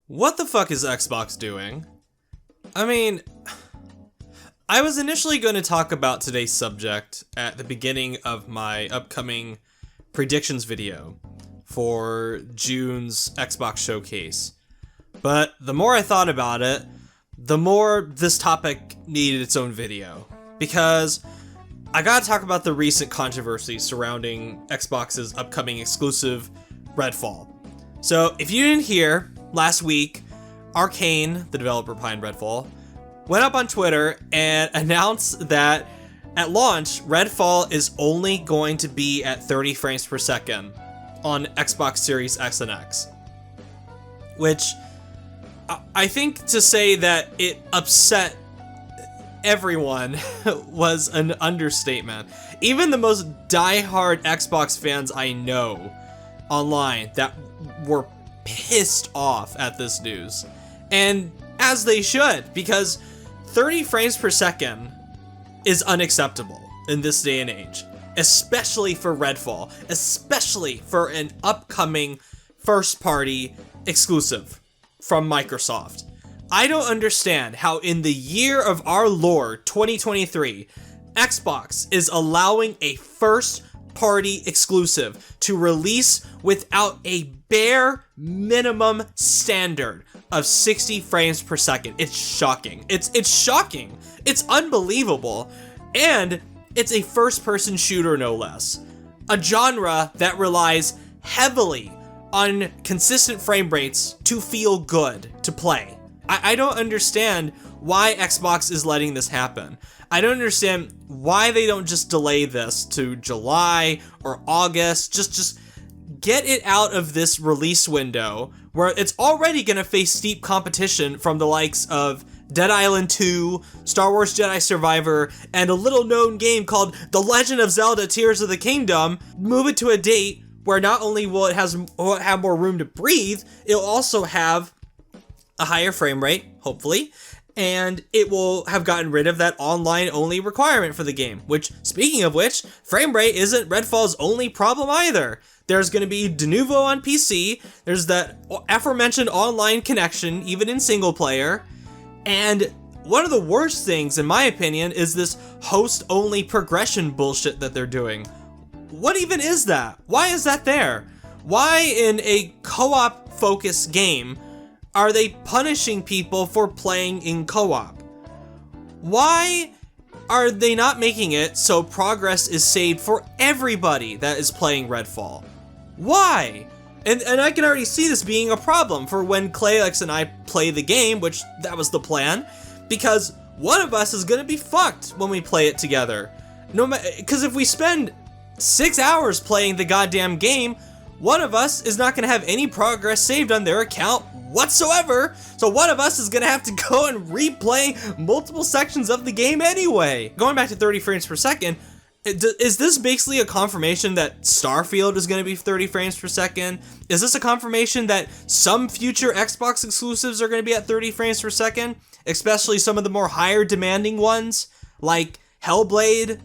What the fuck is Xbox doing? I mean, I was initially going to talk about today's subject at the beginning of my upcoming predictions video for June's Xbox Showcase. But the more I thought about it, the more this topic needed its own video. Because I gotta talk about the recent controversy surrounding Xbox's upcoming exclusive Redfall. So if you didn't hear, last week, Arcane, the developer behind Redfall, went up on Twitter and announced that at launch, Redfall is only going to be at 30 frames per second on Xbox Series X and X. Which, I think to say that it upset everyone was an understatement. Even the most diehard Xbox fans I know online that were pissed off at this news. And as they should, because 30 frames per second is unacceptable in this day and age, especially for Redfall, especially for an upcoming first-party exclusive from Microsoft. I don't understand how in the year of our Lord, 2023, Xbox is allowing a first-party exclusive to release without a bare minimum standard of 60 frames per second. It's shocking. It's shocking. It's unbelievable. And it's a first-person shooter, no less. A genre that relies heavily on consistent frame rates to feel good to play. I don't understand why Xbox is letting this happen. I don't understand why they don't just delay this to July or August. Just get it out of this release window where it's already going to face steep competition from the likes of Dead Island 2, Star Wars Jedi Survivor, and a little known game called The Legend of Zelda Tears of the Kingdom. Move it to a date where not only will it have more room to breathe, it'll also have a higher frame rate, hopefully, and it will have gotten rid of that online-only requirement for the game, which, speaking of which, frame rate isn't Redfall's only problem either. There's going to be de novo on PC, there's that aforementioned online connection, even in single player, and one of the worst things, in my opinion, is this host-only progression bullshit that they're doing. What even is that? Why is that there? Why in a co-op focused game are they punishing people for playing in co-op? Why are they not making it so progress is saved for everybody that is playing Redfall? Why? And I can already see this being a problem for when Claylex and I play the game, which that was the plan, because one of us is gonna be fucked when we play it together. Because if we spend 6 hours playing the goddamn game, one of us is not gonna have any progress saved on their account whatsoever, so one of us is gonna have to go and replay multiple sections of the game anyway. Going back to 30 frames per second, is this basically a confirmation that Starfield is gonna be 30 frames per second? Is this a confirmation that some future Xbox exclusives are gonna be at 30 frames per second? Especially some of the more higher demanding ones, like Hellblade,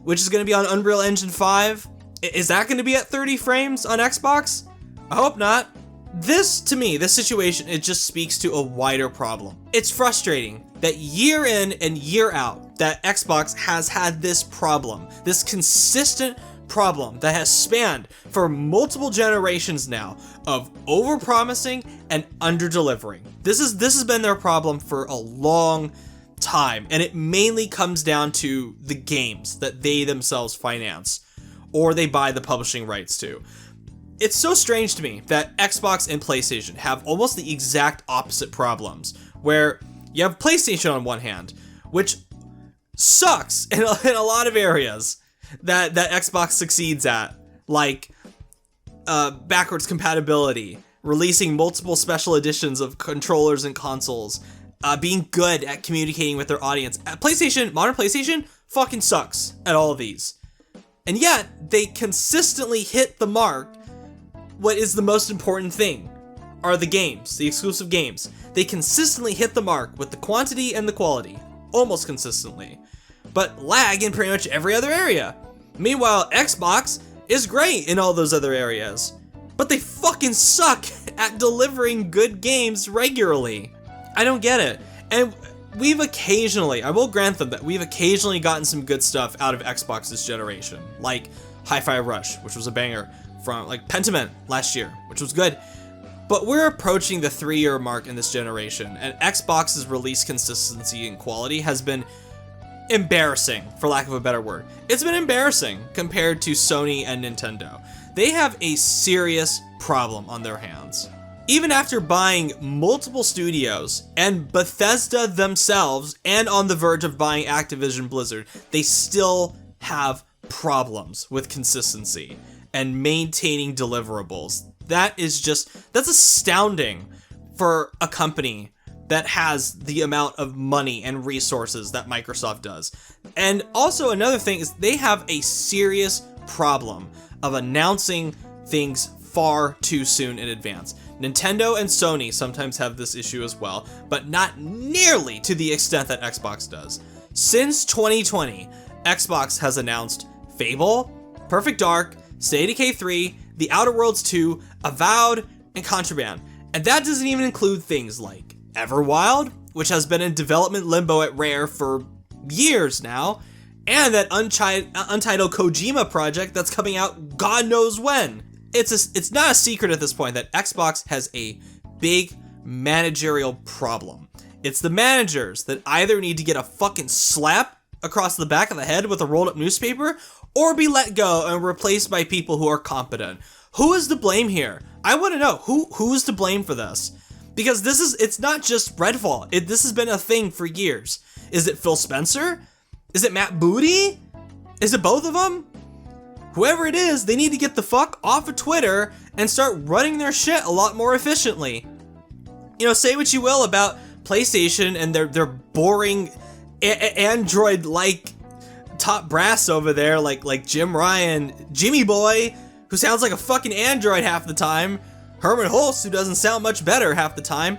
which is gonna be on Unreal Engine 5. Is that gonna be at 30 frames on Xbox? I hope not. This, to me, this situation, it just speaks to a wider problem. It's frustrating that year in and year out that Xbox has had this problem, this consistent problem that has spanned for multiple generations now of overpromising and underdelivering. This has been their problem for a long time, and it mainly comes down to the games that they themselves finance or they buy the publishing rights to. It's so strange to me that Xbox and PlayStation have almost the exact opposite problems, where you have PlayStation on one hand, which sucks in a lot of areas that Xbox succeeds at, like backwards compatibility, releasing multiple special editions of controllers and consoles, being good at communicating with their audience. Modern PlayStation fucking sucks at all of these. And yet, they consistently hit the mark. What is the most important thing are the games, the exclusive games. They consistently hit the mark with the quantity and the quality, almost consistently, but lag in pretty much every other area. Meanwhile, Xbox is great in all those other areas. but they fucking suck at delivering good games regularly. I don't get it. And we've occasionally, I will grant them that we've occasionally gotten some good stuff out of Xbox this generation, like Hi-Fi Rush, which was a banger, from like Pentiment last year, which was good. But we're approaching the 3-year mark in this generation, and Xbox's release consistency and quality has been embarrassing, for lack of a better word. It's been embarrassing compared to Sony and Nintendo. They have a serious problem on their hands. Even after buying multiple studios and Bethesda themselves, and on the verge of buying Activision Blizzard, they still have problems with consistency and maintaining deliverables. That's astounding for a company that has the amount of money and resources that Microsoft does. And also another thing is they have a serious problem of announcing things far too soon in advance. Nintendo and Sony sometimes have this issue as well, but not nearly to the extent that Xbox does. Since 2020, Xbox has announced Fable, Perfect Dark, State of Decay 3, The Outer Worlds 2, Avowed, and Contraband. And that doesn't even include things like Everwild, which has been in development limbo at Rare for years now, and that untitled Kojima project that's coming out God knows when. It's not a secret at this point that Xbox has a big managerial problem. It's the managers that either need to get a fucking slap across the back of the head with a rolled up newspaper, or be let go and replaced by people who are competent. Who is to blame here? I want to know who is to blame for this, because it's not just Redfall. This has been a thing for years. Is it Phil Spencer? Is it Matt Booty? Is it both of them? Whoever it is, they need to get the fuck off of Twitter and start running their shit a lot more efficiently. You know, say what you will about PlayStation and their boring Android-like top brass over there, like Jim Ryan, Jimmy Boy, who sounds like a fucking android half the time, Herman Hulst, who doesn't sound much better half the time,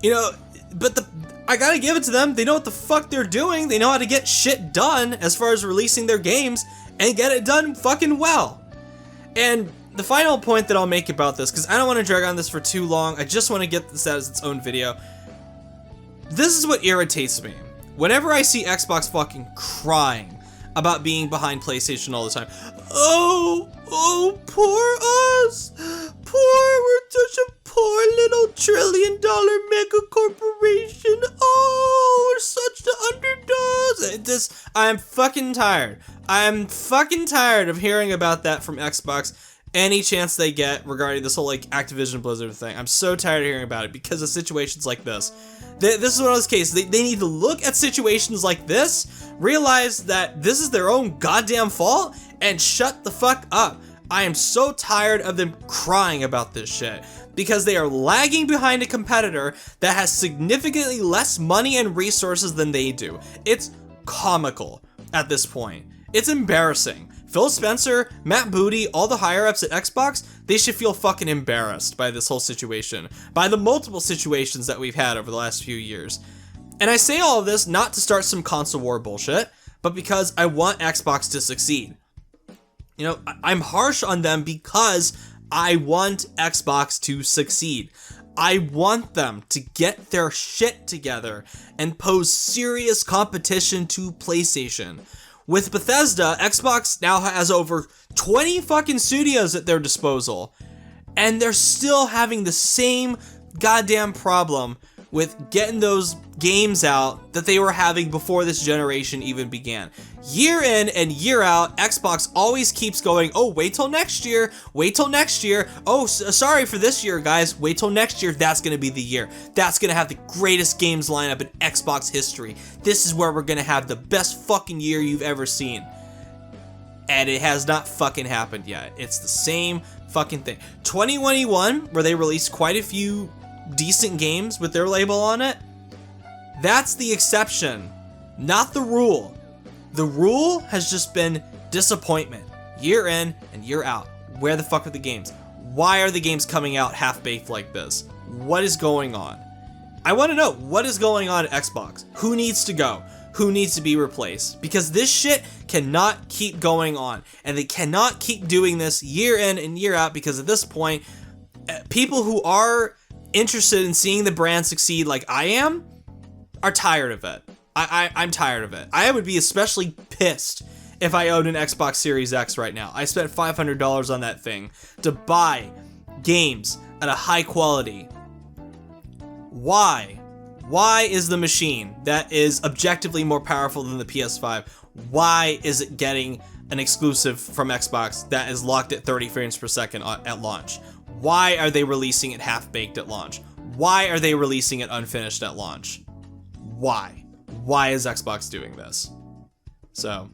you know, but I gotta give it to them, they know what the fuck they're doing, they know how to get shit done as far as releasing their games, and get it done fucking well. And the final point that I'll make about this, because I don't want to drag on this for too long, I just want to get this out as its own video, this is what irritates me. Whenever I see Xbox fucking crying about being behind PlayStation all the time. Oh, poor us. We're such a poor little $1 trillion mega corporation. Oh, we're such the underdogs. I'm fucking tired. I'm fucking tired of hearing about that from Xbox any chance they get regarding this whole like Activision Blizzard thing. I'm so tired of hearing about it because of situations like this. This is one of those cases. They need to look at situations like this, realize that this is their own goddamn fault, and shut the fuck up. I am so tired of them crying about this shit because they are lagging behind a competitor that has significantly less money and resources than they do. It's comical at this point. It's embarrassing. Phil Spencer, Matt Booty, all the higher-ups at Xbox, they should feel fucking embarrassed by this whole situation, by the multiple situations that we've had over the last few years. And I say all of this not to start some console war bullshit, but because I want Xbox to succeed. You know, I'm harsh on them because I want Xbox to succeed. I want them to get their shit together and pose serious competition to PlayStation. With Bethesda, Xbox now has over 20 fucking studios at their disposal, and they're still having the same goddamn problem with getting those games out that they were having before this generation even began. Year in and year out, Xbox always keeps going, oh, wait till next year, oh, sorry for this year, guys, wait till next year, that's gonna be the year. That's gonna have the greatest games lineup in Xbox history. This is where we're gonna have the best fucking year you've ever seen. And it has not fucking happened yet. It's the same fucking thing. 2021, where they released quite a few decent games with their label on it, that's the exception, not the rule. The rule has just been disappointment, year in and year out. Where the fuck are the games? Why are the games coming out half-baked like this? What is going on? I want to know what is going on at Xbox. Who needs to go? Who needs to be replaced? Because this shit cannot keep going on, and they cannot keep doing this year in and year out, because at this point, people who are interested in seeing the brand succeed like I am are tired of it. I'm tired of it. I would be especially pissed if I owned an Xbox Series X right now. I spent $500 on that thing to buy games at a high quality. Why? Why is the machine that is objectively more powerful than the PS5, why is it getting an exclusive from Xbox that is locked at 30 frames per second at launch? Why are they releasing it half-baked at launch? Why are they releasing it unfinished at launch? Why? Why is Xbox doing this? So,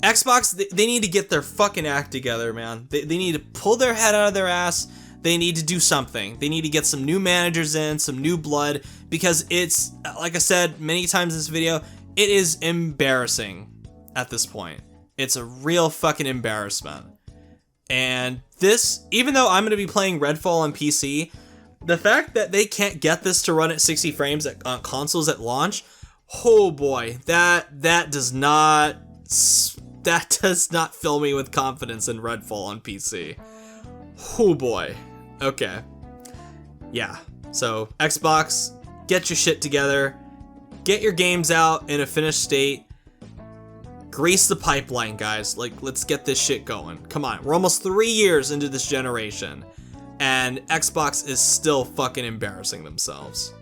Xbox, they need to get their fucking act together, man. They need to pull their head out of their ass. They need to do something. They need to get some new managers in, some new blood, because it's, like I said many times in this video, it is embarrassing at this point. It's a real fucking embarrassment. And this, even though I'm going to be playing Redfall on PC, the fact that they can't get this to run at 60 frames on consoles at launch, oh boy, that does not fill me with confidence in Redfall on PC. Oh boy. Okay. Yeah. So, Xbox, get your shit together. Get your games out in a finished state. Grease the pipeline, guys. Like, let's get this shit going. Come on. We're almost 3 years into this generation, and Xbox is still fucking embarrassing themselves.